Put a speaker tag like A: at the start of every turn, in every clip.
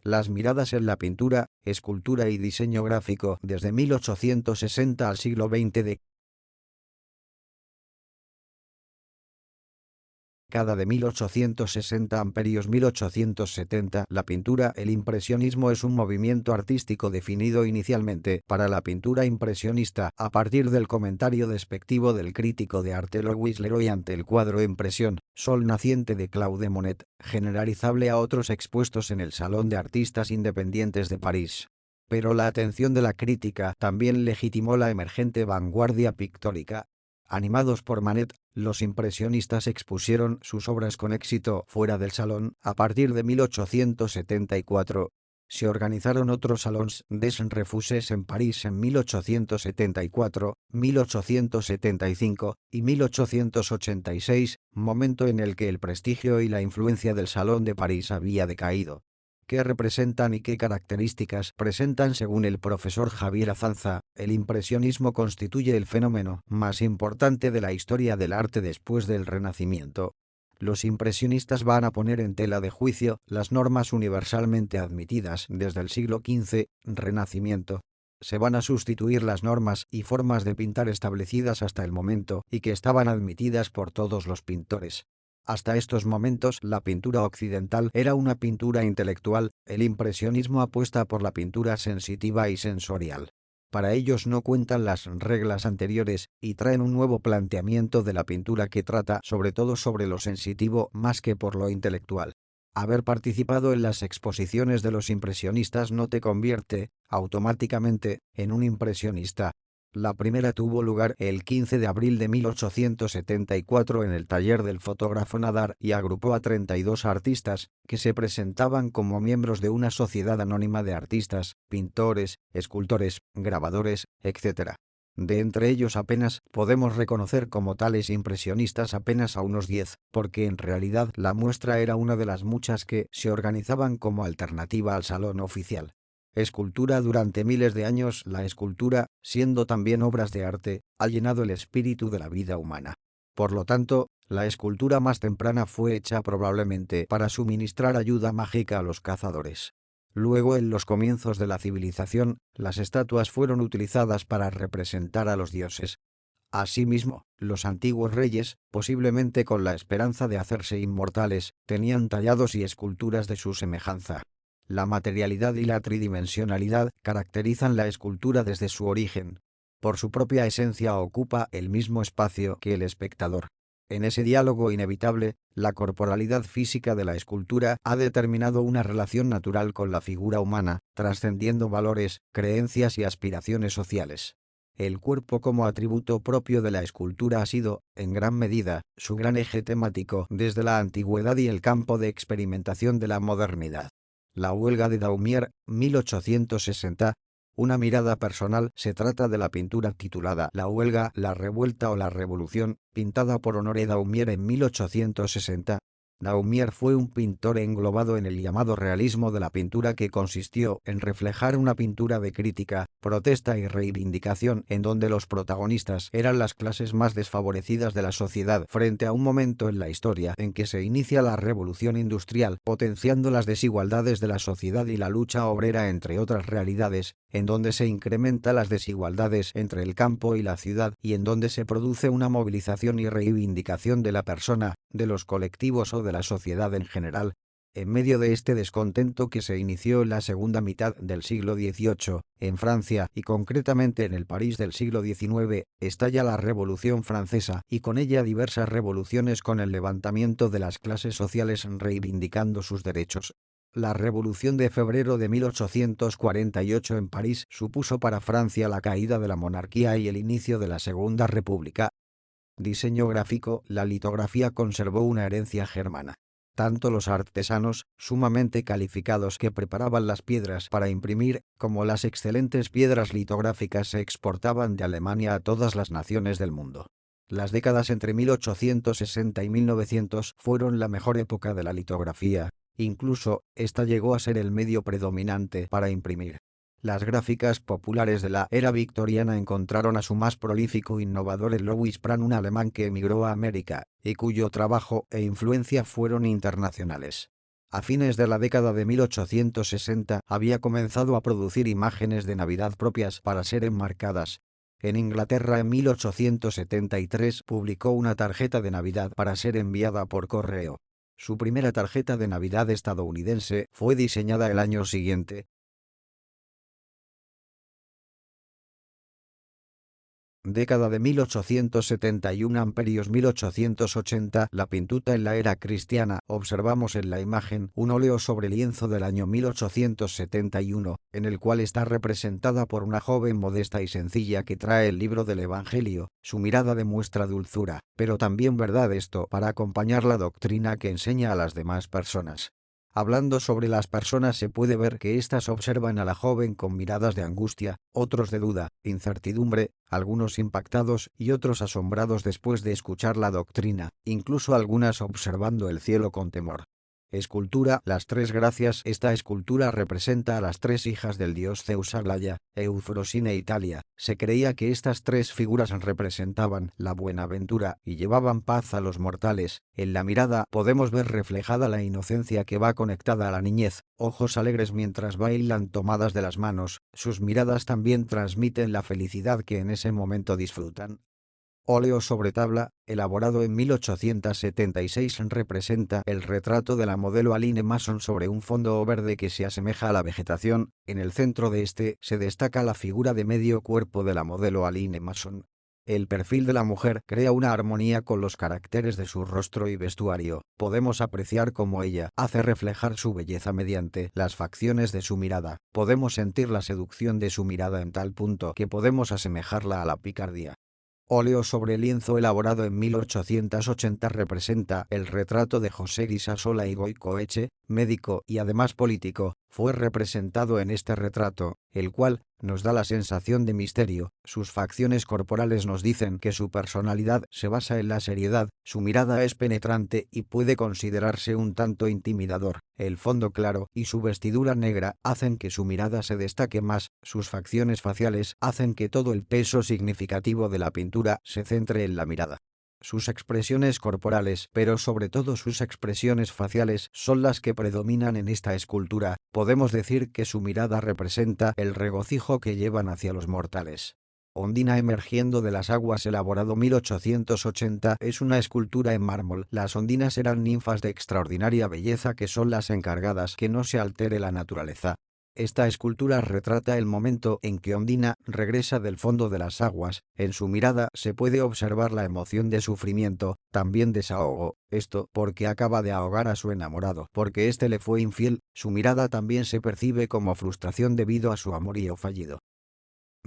A: Las miradas en la pintura, escultura y diseño gráfico desde 1860 al siglo XX de Cada de 1860 amperios 1870. La pintura. El impresionismo es un movimiento artístico definido inicialmente para la pintura impresionista a partir del comentario despectivo del crítico de arte Louis Leroy ante el cuadro Impresión, Sol naciente de Claude Monet, generalizable a otros expuestos en el Salón de Artistas Independientes de París. Pero la atención de la crítica también legitimó la emergente vanguardia pictórica. Animados por Manet, los impresionistas expusieron sus obras con éxito fuera del salón. A partir de 1874, se organizaron otros salons des refuses en París en 1874, 1875 y 1886, momento en el que el prestigio y la influencia del Salón de París había decaído. ¿Qué representan y qué características presentan? Según el profesor Javier Azanza, el impresionismo constituye el fenómeno más importante de la historia del arte después del Renacimiento. Los impresionistas van a poner en tela de juicio las normas universalmente admitidas desde el siglo XV, Renacimiento. Se van a sustituir las normas y formas de pintar establecidas hasta el momento y que estaban admitidas por todos los pintores. Hasta estos momentos la pintura occidental era una pintura intelectual, el impresionismo apuesta por la pintura sensitiva y sensorial. Para ellos no cuentan las reglas anteriores y traen un nuevo planteamiento de la pintura que trata sobre todo sobre lo sensitivo más que por lo intelectual. Haber participado en las exposiciones de los impresionistas no te convierte, automáticamente, en un impresionista. La primera tuvo lugar el 15 de abril de 1874 en el taller del fotógrafo Nadar y agrupó a 32 artistas, que se presentaban como miembros de una sociedad anónima de artistas, pintores, escultores, grabadores, etc. De entre ellos apenas podemos reconocer como tales impresionistas apenas a unos 10, porque en realidad la muestra era una de las muchas que se organizaban como alternativa al salón oficial. Escultura. Durante miles de años la escultura, siendo también obras de arte, ha llenado el espíritu de la vida humana. Por lo tanto, la escultura más temprana fue hecha probablemente para suministrar ayuda mágica a los cazadores. Luego, en los comienzos de la civilización, las estatuas fueron utilizadas para representar a los dioses. Asimismo, los antiguos reyes, posiblemente con la esperanza de hacerse inmortales, tenían tallados y esculturas de su semejanza. La materialidad y la tridimensionalidad caracterizan la escultura desde su origen. Por su propia esencia ocupa el mismo espacio que el espectador. En ese diálogo inevitable, la corporalidad física de la escultura ha determinado una relación natural con la figura humana, trascendiendo valores, creencias y aspiraciones sociales. El cuerpo como atributo propio de la escultura ha sido, en gran medida, su gran eje temático desde la antigüedad y el campo de experimentación de la modernidad. La huelga de Daumier, 1860. Una mirada personal. Se trata de la pintura titulada La huelga, la revuelta o la revolución, pintada por Honoré Daumier en 1860. Daumier fue un pintor englobado en el llamado realismo de la pintura, que consistió en reflejar una pintura de crítica, protesta y reivindicación en donde los protagonistas eran las clases más desfavorecidas de la sociedad frente a un momento en la historia en que se inicia la revolución industrial, potenciando las desigualdades de la sociedad y la lucha obrera, entre otras realidades, en donde se incrementan las desigualdades entre el campo y la ciudad y en donde se produce una movilización y reivindicación de la persona, de los colectivos o de la sociedad en general. En medio de este descontento que se inició en la segunda mitad del siglo XVIII, en Francia y concretamente en el París del siglo XIX, estalla la Revolución Francesa y con ella diversas revoluciones con el levantamiento de las clases sociales reivindicando sus derechos. La Revolución de febrero de 1848 en París supuso para Francia la caída de la monarquía y el inicio de la Segunda República. Diseño gráfico. La litografía conservó una herencia germana. Tanto los artesanos, sumamente calificados, que preparaban las piedras para imprimir, como las excelentes piedras litográficas se exportaban de Alemania a todas las naciones del mundo. Las décadas entre 1860 y 1900 fueron la mejor época de la litografía. Incluso, esta llegó a ser el medio predominante para imprimir. Las gráficas populares de la era victoriana encontraron a su más prolífico innovador en Louis Prand, un alemán que emigró a América, y cuyo trabajo e influencia fueron internacionales. A fines de la década de 1860 había comenzado a producir imágenes de Navidad propias para ser enmarcadas. En Inglaterra en 1873 publicó una tarjeta de Navidad para ser enviada por correo. Su primera tarjeta de Navidad estadounidense fue diseñada el año siguiente. Década de 1871 amperios 1880 La pintura en la era cristiana. Observamos en la imagen un óleo sobre lienzo del año 1871, en el cual está representada por una joven modesta y sencilla que trae el libro del Evangelio. Su mirada demuestra dulzura, pero también verdad esto para acompañar la doctrina que enseña a las demás personas. Hablando sobre las personas se puede ver que éstas observan a la joven con miradas de angustia, otros de duda, incertidumbre, algunos impactados y otros asombrados después de escuchar la doctrina, incluso algunas observando el cielo con temor. Escultura Las Tres Gracias. Esta escultura representa a las tres hijas del dios Zeus Aglaya, Eufrosine e Italia. Se creía que estas tres figuras representaban la buenaventura y llevaban paz a los mortales. En la mirada podemos ver reflejada la inocencia que va conectada a la niñez, ojos alegres mientras bailan tomadas de las manos. Sus miradas también transmiten la felicidad que en ese momento disfrutan. Óleo sobre tabla, elaborado en 1876, representa el retrato de la modelo Aline Mason sobre un fondo verde que se asemeja a la vegetación. En el centro de este se destaca la figura de medio cuerpo de la modelo Aline Mason. El perfil de la mujer crea una armonía con los caracteres de su rostro y vestuario. Podemos apreciar cómo ella hace reflejar su belleza mediante las facciones de su mirada. Podemos sentir la seducción de su mirada en tal punto que podemos asemejarla a la picardía. Óleo sobre lienzo elaborado en 1880 representa el retrato de José Grisasola y Goicoechea, médico y además político. Fue representado en este retrato, el cual nos da la sensación de misterio. Sus facciones corporales nos dicen que su personalidad se basa en la seriedad, su mirada es penetrante y puede considerarse un tanto intimidador. El fondo claro y su vestidura negra hacen que su mirada se destaque más. Sus facciones faciales hacen que todo el peso significativo de la pintura se centre en la mirada. Sus expresiones corporales, pero sobre todo sus expresiones faciales, son las que predominan en esta escultura. Podemos decir que su mirada representa el regocijo que llevan hacia los mortales. Ondina emergiendo de las aguas, elaborado 1880, es una escultura en mármol. Las ondinas eran ninfas de extraordinaria belleza que son las encargadas que no se altere la naturaleza. Esta escultura retrata el momento en que Ondina regresa del fondo de las aguas. En su mirada se puede observar la emoción de sufrimiento, también desahogo, esto porque acaba de ahogar a su enamorado, porque éste le fue infiel. Su mirada también se percibe como frustración debido a su amorío fallido.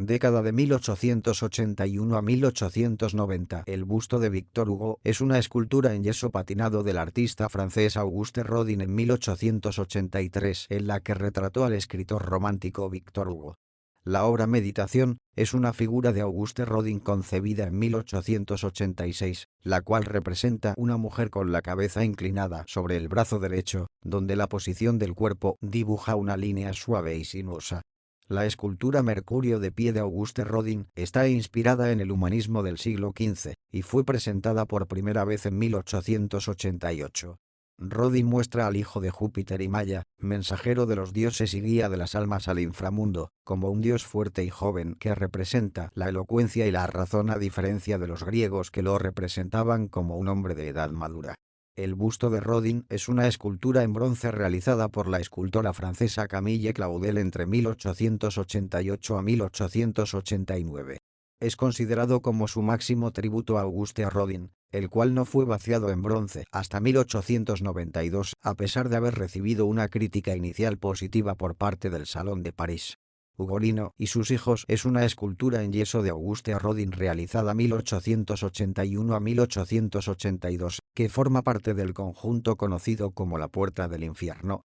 A: Década de 1881 a 1890. El busto de Victor Hugo es una escultura en yeso patinado del artista francés Auguste Rodin en 1883, en la que retrató al escritor romántico Victor Hugo. La obra Meditación es una figura de Auguste Rodin concebida en 1886, la cual representa una mujer con la cabeza inclinada sobre el brazo derecho, donde la posición del cuerpo dibuja una línea suave y sinuosa. La escultura Mercurio de pie de Auguste Rodin está inspirada en el humanismo del siglo XV y fue presentada por primera vez en 1888. Rodin muestra al hijo de Júpiter y Maya, mensajero de los dioses y guía de las almas al inframundo, como un dios fuerte y joven que representa la elocuencia y la razón, a diferencia de los griegos que lo representaban como un hombre de edad madura. El busto de Rodin es una escultura en bronce realizada por la escultora francesa Camille Claudel entre 1888 a 1889. Es considerado como su máximo tributo a Auguste Rodin, el cual no fue vaciado en bronce hasta 1892, a pesar de haber recibido una crítica inicial positiva por parte del Salón de París. Ugolino y sus hijos es una escultura en yeso de Auguste Rodin realizada 1881 a 1882, que forma parte del conjunto conocido como la Puerta del Infierno.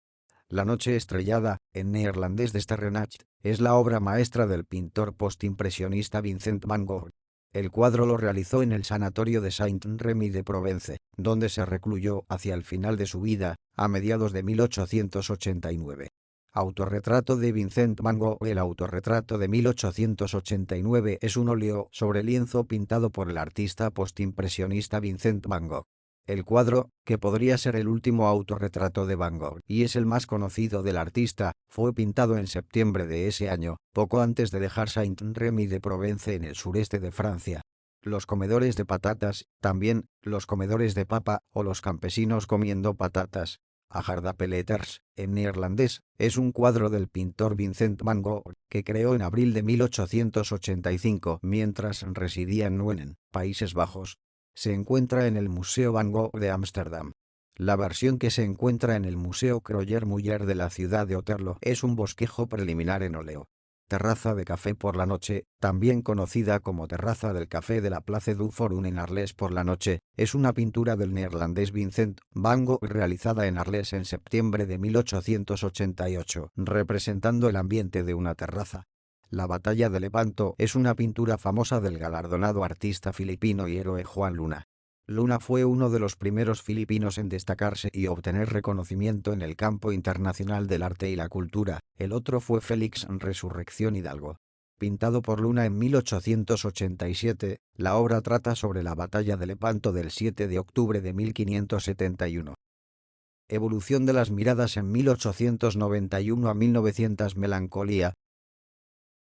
A: La Noche Estrellada, en neerlandés de Sterrennacht, es la obra maestra del pintor postimpresionista Vincent van Gogh. El cuadro lo realizó en el sanatorio de Saint-Rémy de Provence, donde se recluyó hacia el final de su vida, a mediados de 1889. Autorretrato de Vincent van Gogh. El autorretrato de 1889 es un óleo sobre lienzo pintado por el artista postimpresionista Vincent van Gogh. El cuadro, que podría ser el último autorretrato de Van Gogh y es el más conocido del artista, fue pintado en septiembre de ese año, poco antes de dejar Saint-Rémy de Provence en el sureste de Francia. Los comedores de patatas, también, los comedores de papa, o los campesinos comiendo patatas. Ajardapeleters, en neerlandés, es un cuadro del pintor Vincent van Gogh, que creó en abril de 1885 mientras residía en Nuenen, Países Bajos. Se encuentra en el Museo Van Gogh de Ámsterdam. La versión que se encuentra en el Museo Kröyer Müller de la ciudad de Otterlo es un bosquejo preliminar en óleo. Terraza de café por la noche, también conocida como Terraza del Café de la Place du Forum en Arles por la noche, es una pintura del neerlandés Vincent van Gogh realizada en Arles en septiembre de 1888, representando el ambiente de una terraza. La Batalla de Lepanto es una pintura famosa del galardonado artista filipino y héroe Juan Luna. Luna fue uno de los primeros filipinos en destacarse y obtener reconocimiento en el campo internacional del arte y la cultura. El otro fue Félix Resurrección Hidalgo. Pintado por Luna en 1887, la obra trata sobre la batalla de Lepanto del 7 de octubre de 1571. Evolución de las miradas en 1891 a 1900. Melancolía.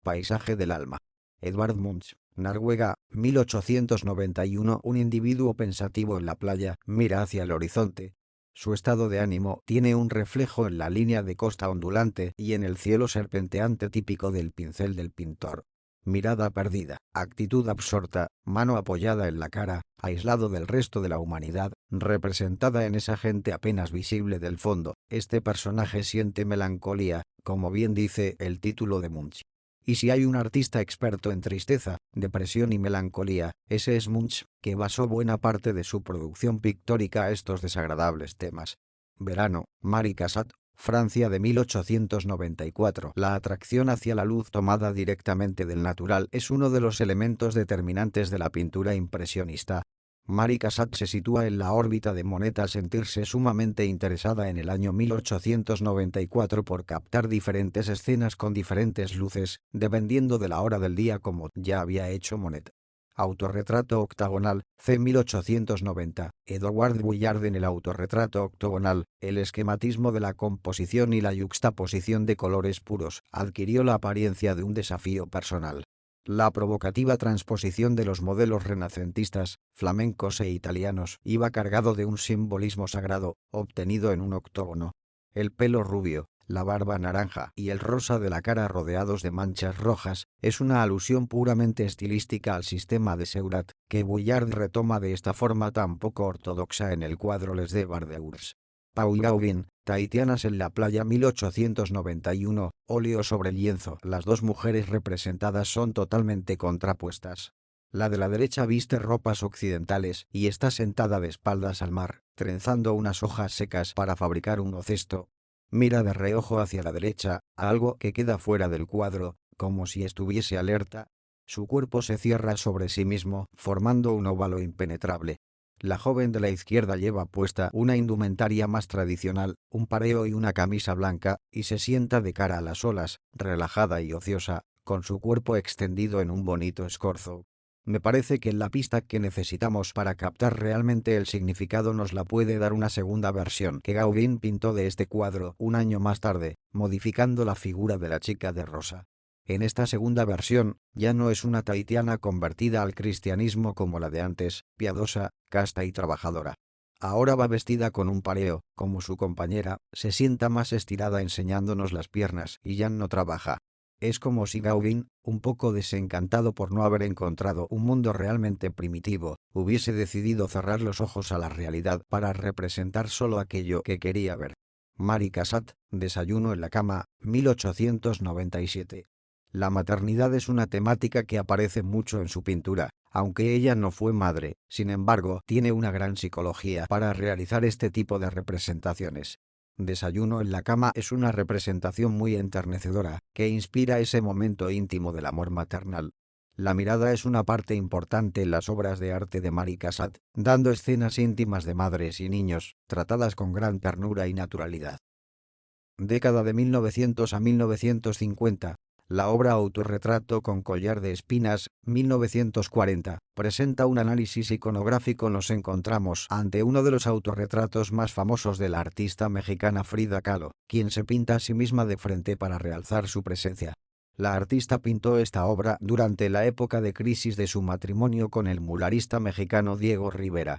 A: Paisaje del alma. Edvard Munch, Noruega, 1891. Un individuo pensativo en la playa mira hacia el horizonte. Su estado de ánimo tiene un reflejo en la línea de costa ondulante y en el cielo serpenteante típico del pincel del pintor. Mirada perdida, actitud absorta, mano apoyada en la cara, aislado del resto de la humanidad, representada en esa gente apenas visible del fondo. Este personaje siente melancolía, como bien dice el título de Munch. Y si hay un artista experto en tristeza, depresión y melancolía, ese es Munch, que basó buena parte de su producción pictórica a estos desagradables temas. Verano, Marie Cassatt, Francia de 1894. La atracción hacia la luz tomada directamente del natural es uno de los elementos determinantes de la pintura impresionista. Marie Cassatt se sitúa en la órbita de Monet al sentirse sumamente interesada en el año 1894 por captar diferentes escenas con diferentes luces, dependiendo de la hora del día como ya había hecho Monet. Autorretrato octagonal, C. 1890, Edouard Vuillard. En el autorretrato octagonal, el esquematismo de la composición y la yuxtaposición de colores puros adquirió la apariencia de un desafío personal. La provocativa transposición de los modelos renacentistas, flamencos e italianos iba cargado de un simbolismo sagrado, obtenido en un octógono. El pelo rubio, la barba naranja y el rosa de la cara rodeados de manchas rojas, es una alusión puramente estilística al sistema de Seurat, que Vuillard retoma de esta forma tan poco ortodoxa en el cuadro Les Débardeurs. Paul Gauguin, Tahitianas en la playa 1891, óleo sobre lienzo. Las dos mujeres representadas son totalmente contrapuestas. La de la derecha viste ropas occidentales y está sentada de espaldas al mar, trenzando unas hojas secas para fabricar un cesto. Mira de reojo hacia la derecha, a algo que queda fuera del cuadro, como si estuviese alerta. Su cuerpo se cierra sobre sí mismo, formando un óvalo impenetrable. La joven de la izquierda lleva puesta una indumentaria más tradicional, un pareo y una camisa blanca, y se sienta de cara a las olas, relajada y ociosa, con su cuerpo extendido en un bonito escorzo. Me parece que la pista que necesitamos para captar realmente el significado nos la puede dar una segunda versión que Gauguin pintó de este cuadro un año más tarde, modificando la figura de la chica de rosa. En esta segunda versión, ya no es una tahitiana convertida al cristianismo como la de antes, piadosa, casta y trabajadora. Ahora va vestida con un pareo, como su compañera, se sienta más estirada enseñándonos las piernas y ya no trabaja. Es como si Gauguin, un poco desencantado por no haber encontrado un mundo realmente primitivo, hubiese decidido cerrar los ojos a la realidad para representar solo aquello que quería ver. Marie Cassatt, Desayuno en la cama, 1897. La maternidad es una temática que aparece mucho en su pintura, aunque ella no fue madre, sin embargo, tiene una gran psicología para realizar este tipo de representaciones. Desayuno en la cama es una representación muy enternecedora, que inspira ese momento íntimo del amor maternal. La mirada es una parte importante en las obras de arte de Marie Cassatt, dando escenas íntimas de madres y niños, tratadas con gran ternura y naturalidad. Década de 1900 a 1950. La obra Autorretrato con collar de espinas, 1940, presenta un análisis iconográfico. Nos encontramos ante uno de los autorretratos más famosos de la artista mexicana Frida Kahlo, quien se pinta a sí misma de frente para realzar su presencia. La artista pintó esta obra durante la época de crisis de su matrimonio con el muralista mexicano Diego Rivera.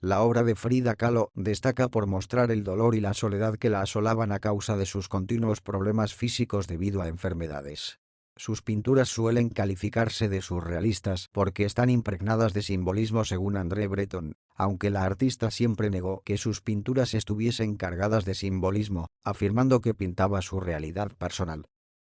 A: La obra de Frida Kahlo destaca por mostrar el dolor y la soledad que la asolaban a causa de sus continuos problemas físicos debido a enfermedades. Sus pinturas suelen calificarse de surrealistas porque están impregnadas de simbolismo según André Breton, aunque la artista siempre negó que sus pinturas estuviesen cargadas de simbolismo, afirmando que pintaba su realidad personal.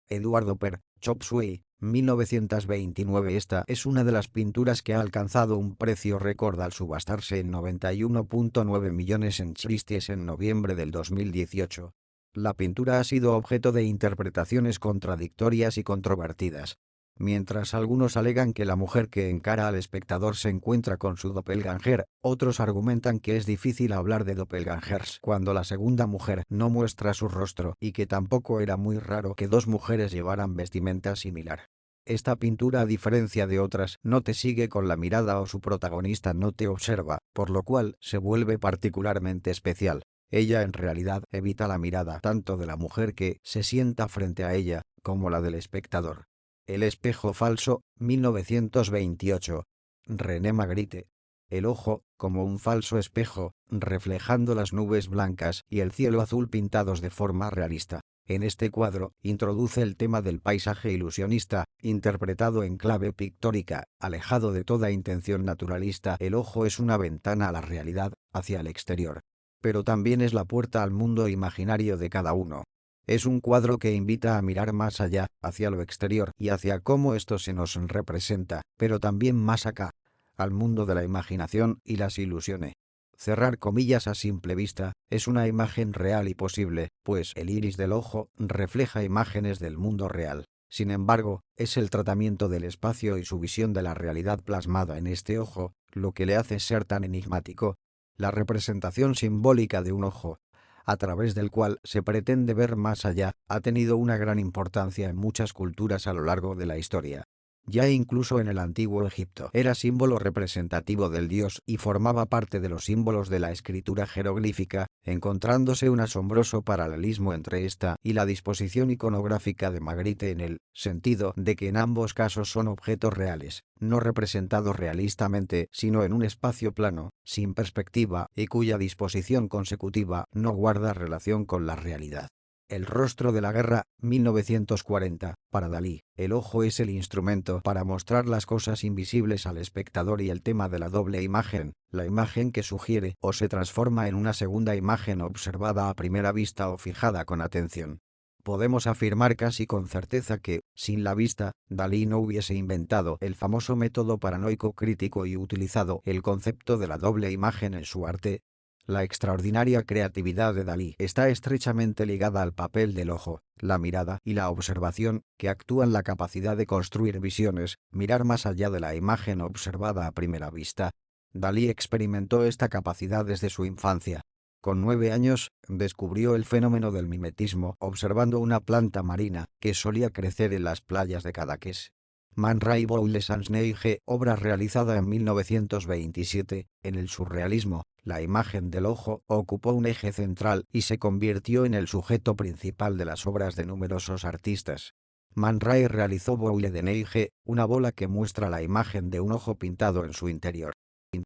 A: Eduardo Per, Chop Suey, 1929. Esta es una de las pinturas que ha alcanzado un precio récord al subastarse en 91.9 millones en Christie's en noviembre del 2018. La pintura ha sido objeto de interpretaciones contradictorias y controvertidas. Mientras algunos alegan que la mujer que encara al espectador se encuentra con su doppelganger, otros argumentan que es difícil hablar de doppelgangers cuando la segunda mujer no muestra su rostro y que tampoco era muy raro que dos mujeres llevaran vestimenta similar. Esta pintura, a diferencia de otras, no te sigue con la mirada o su protagonista no te observa, por lo cual se vuelve particularmente especial. Ella en realidad evita la mirada tanto de la mujer que se sienta frente a ella, como la del espectador. El espejo falso, 1928. René Magritte. El ojo, como un falso espejo, reflejando las nubes blancas y el cielo azul pintados de forma realista. En este cuadro, introduce el tema del paisaje ilusionista, interpretado en clave pictórica, alejado de toda intención naturalista. El ojo es una ventana a la realidad, hacia el exterior. Pero también es la puerta al mundo imaginario de cada uno. Es un cuadro que invita a mirar más allá, hacia lo exterior y hacia cómo esto se nos representa, pero también más acá, al mundo de la imaginación y las ilusiones. Cerrar comillas a simple vista, es una imagen real y posible, pues el iris del ojo refleja imágenes del mundo real. Sin embargo, es el tratamiento del espacio y su visión de la realidad plasmada en este ojo, lo que le hace ser tan enigmático. La representación simbólica de un ojo, a través del cual se pretende ver más allá, ha tenido una gran importancia en muchas culturas a lo largo de la historia. Ya incluso en el antiguo Egipto era símbolo representativo del dios y formaba parte de los símbolos de la escritura jeroglífica, encontrándose un asombroso paralelismo entre esta y la disposición iconográfica de Magritte en el sentido de que en ambos casos son objetos reales, no representados realistamente, sino en un espacio plano, sin perspectiva y cuya disposición consecutiva no guarda relación con la realidad. El rostro de la guerra, 1940. Para Dalí, el ojo es el instrumento para mostrar las cosas invisibles al espectador y el tema de la doble imagen, la imagen que sugiere o se transforma en una segunda imagen observada a primera vista o fijada con atención. Podemos afirmar casi con certeza que, sin la vista, Dalí no hubiese inventado el famoso método paranoico crítico y utilizado el concepto de la doble imagen en su arte. La extraordinaria creatividad de Dalí está estrechamente ligada al papel del ojo, la mirada y la observación, que actúan la capacidad de construir visiones, mirar más allá de la imagen observada a primera vista. Dalí experimentó esta capacidad desde su infancia. Con 9 años, descubrió el fenómeno del mimetismo observando una planta marina que solía crecer en las playas de Cadaqués. Man Ray Boule Sans Neige, obra realizada en 1927, en el surrealismo, la imagen del ojo ocupó un eje central y se convirtió en el sujeto principal de las obras de numerosos artistas. Man Ray realizó Boule de Neige, una bola que muestra la imagen de un ojo pintado en su interior.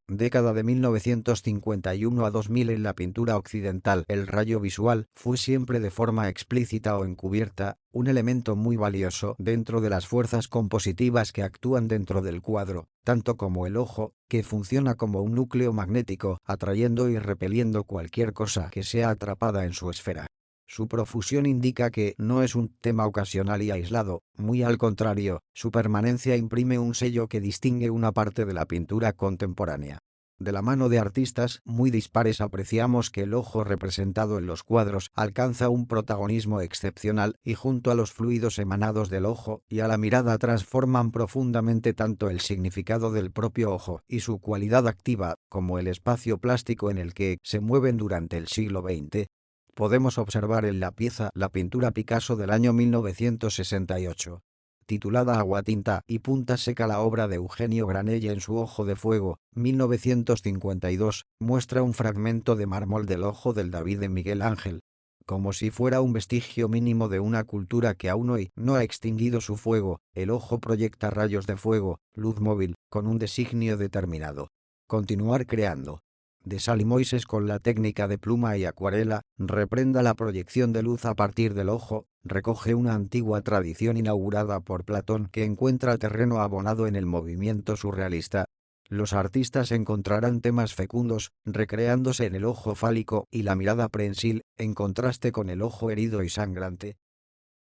A: Década de 1951 a 2000. En la pintura occidental, el rayo visual fue siempre de forma explícita o encubierta, un elemento muy valioso dentro de las fuerzas compositivas que actúan dentro del cuadro, tanto como el ojo, que funciona como un núcleo magnético, atrayendo y repeliendo cualquier cosa que sea atrapada en su esfera. Su profusión indica que no es un tema ocasional y aislado, muy al contrario, su permanencia imprime un sello que distingue una parte de la pintura contemporánea. De la mano de artistas muy dispares apreciamos que el ojo representado en los cuadros alcanza un protagonismo excepcional y junto a los fluidos emanados del ojo y a la mirada transforman profundamente tanto el significado del propio ojo y su cualidad activa, como el espacio plástico en el que se mueven durante el siglo XX. Podemos observar en la pieza la pintura Picasso del año 1968. titulada Aguatinta y punta seca. La obra de Eugenio Granella en su Ojo de Fuego, 1952, muestra un fragmento de mármol del Ojo del David de Miguel Ángel, como si fuera un vestigio mínimo de una cultura que aún hoy no ha extinguido su fuego. El ojo proyecta rayos de fuego, luz móvil, con un designio determinado. Continuar creando. De Sally Moises con la técnica de pluma y acuarela, reprenda la proyección de luz a partir del ojo, recoge una antigua tradición inaugurada por Platón que encuentra terreno abonado en el movimiento surrealista. Los artistas encontrarán temas fecundos, recreándose en el ojo fálico y la mirada prensil, en contraste con el ojo herido y sangrante.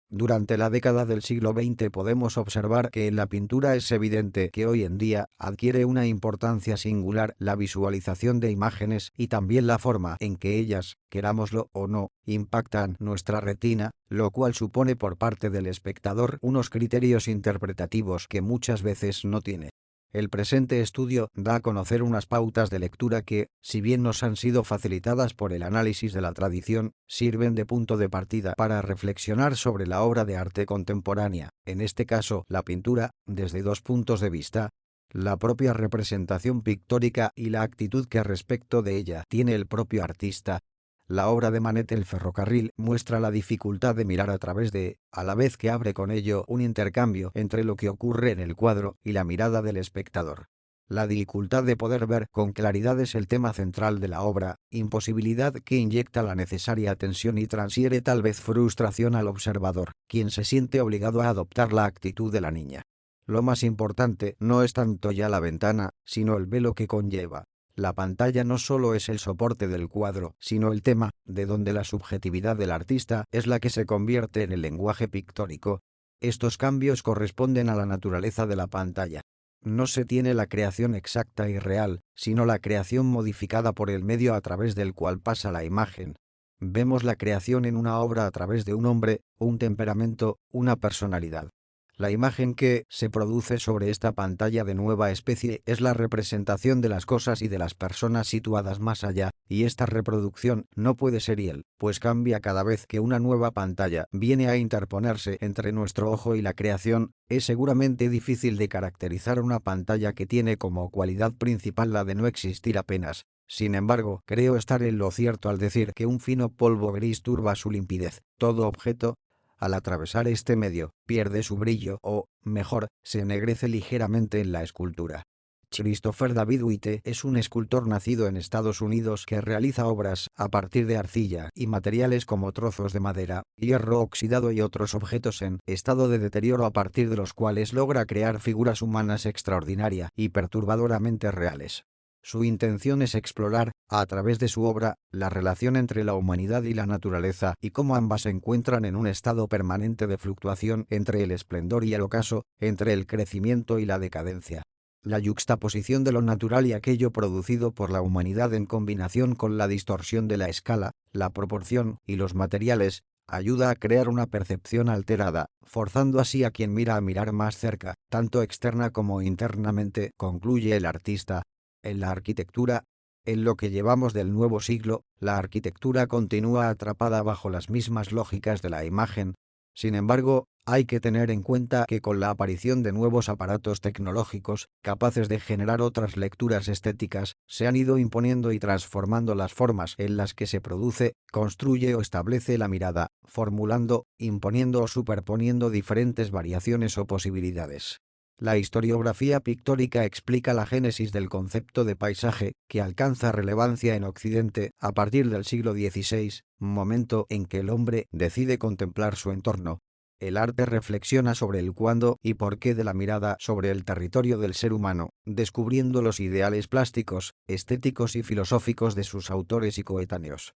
A: Durante la década del siglo XX podemos observar que en la pintura es evidente que hoy en día adquiere una importancia singular la visualización de imágenes y también la forma en que ellas, querámoslo o no, impactan nuestra retina, lo cual supone por parte del espectador unos criterios interpretativos que muchas veces no tiene. El presente estudio da a conocer unas pautas de lectura que, si bien nos han sido facilitadas por el análisis de la tradición, sirven de punto de partida para reflexionar sobre la obra de arte contemporánea, en este caso, la pintura, desde dos puntos de vista: la propia representación pictórica y la actitud que respecto de ella tiene el propio artista. La obra de Manet El ferrocarril muestra la dificultad de mirar a través de, a la vez que abre con ello un intercambio entre lo que ocurre en el cuadro y la mirada del espectador. La dificultad de poder ver con claridad es el tema central de la obra, imposibilidad que inyecta la necesaria tensión y transfiere tal vez frustración al observador, quien se siente obligado a adoptar la actitud de la niña. Lo más importante no es tanto ya la ventana, sino el velo que conlleva. La pantalla no solo es el soporte del cuadro, sino el tema, de donde la subjetividad del artista es la que se convierte en el lenguaje pictórico. Estos cambios corresponden a la naturaleza de la pantalla. No se tiene la creación exacta y real, sino la creación modificada por el medio a través del cual pasa la imagen. Vemos la creación en una obra a través de un hombre, un temperamento, una personalidad. La imagen que se produce sobre esta pantalla de nueva especie es la representación de las cosas y de las personas situadas más allá, y esta reproducción no puede ser real, pues cambia cada vez que una nueva pantalla viene a interponerse entre nuestro ojo y la creación. Es seguramente difícil de caracterizar una pantalla que tiene como cualidad principal la de no existir apenas. Sin embargo, creo estar en lo cierto al decir que un fino polvo gris turba su limpidez. Todo objeto, al atravesar este medio, pierde su brillo o, mejor, se ennegrece ligeramente en la escultura. Christopher David Whyte es un escultor nacido en Estados Unidos que realiza obras a partir de arcilla y materiales como trozos de madera, hierro oxidado y otros objetos en estado de deterioro, a partir de los cuales logra crear figuras humanas extraordinaria y perturbadoramente reales. Su intención es explorar, a través de su obra, la relación entre la humanidad y la naturaleza y cómo ambas se encuentran en un estado permanente de fluctuación entre el esplendor y el ocaso, entre el crecimiento y la decadencia. La yuxtaposición de lo natural y aquello producido por la humanidad en combinación con la distorsión de la escala, la proporción y los materiales, ayuda a crear una percepción alterada, forzando así a quien mira a mirar más cerca, tanto externa como internamente, concluye el artista. En la arquitectura, en lo que llevamos del nuevo siglo, la arquitectura continúa atrapada bajo las mismas lógicas de la imagen. Sin embargo, hay que tener en cuenta que con la aparición de nuevos aparatos tecnológicos, capaces de generar otras lecturas estéticas, se han ido imponiendo y transformando las formas en las que se produce, construye o establece la mirada, formulando, imponiendo o superponiendo diferentes variaciones o posibilidades. La historiografía pictórica explica la génesis del concepto de paisaje, que alcanza relevancia en Occidente a partir del siglo XVI, momento en que el hombre decide contemplar su entorno. El arte reflexiona sobre el cuándo y por qué de la mirada sobre el territorio del ser humano, descubriendo los ideales plásticos, estéticos y filosóficos de sus autores y coetáneos.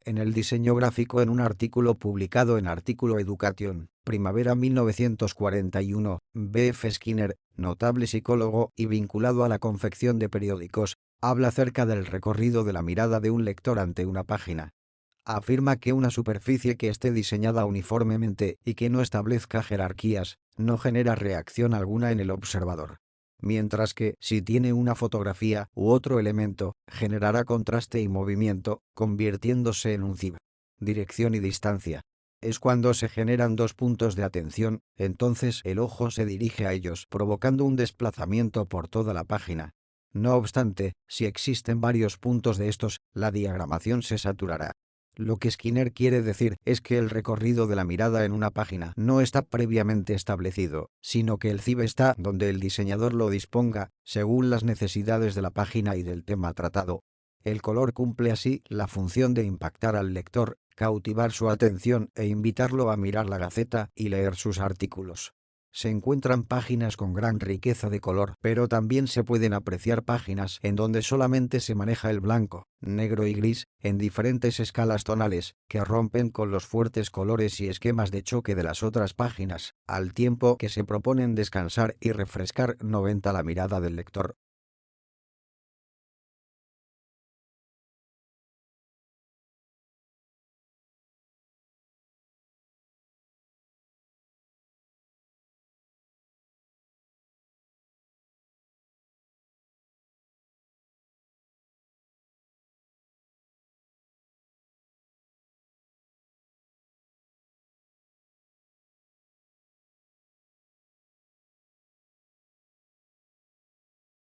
A: En el diseño gráfico, en un artículo publicado en Artículo Education, primavera 1941, B. F. Skinner, notable psicólogo y vinculado a la confección de periódicos, habla acerca del recorrido de la mirada de un lector ante una página. Afirma que una superficie que esté diseñada uniformemente y que no establezca jerarquías, no genera reacción alguna en el observador. Mientras que, si tiene una fotografía u otro elemento, generará contraste y movimiento, convirtiéndose en un dirección y distancia. Es cuando se generan dos puntos de atención, entonces el ojo se dirige a ellos, provocando un desplazamiento por toda la página. No obstante, si existen varios puntos de estos, la diagramación se saturará. Lo que Skinner quiere decir es que el recorrido de la mirada en una página no está previamente establecido, sino que el CIB está donde el diseñador lo disponga, según las necesidades de la página y del tema tratado. El color cumple así la función de impactar al lector, cautivar su atención e invitarlo a mirar la Gaceta y leer sus artículos. Se encuentran páginas con gran riqueza de color, pero también se pueden apreciar páginas en donde solamente se maneja el blanco, negro y gris, en diferentes escalas tonales, que rompen con los fuertes colores y esquemas de choque de las otras páginas, al tiempo que se proponen descansar y refrescar 90 la mirada del lector.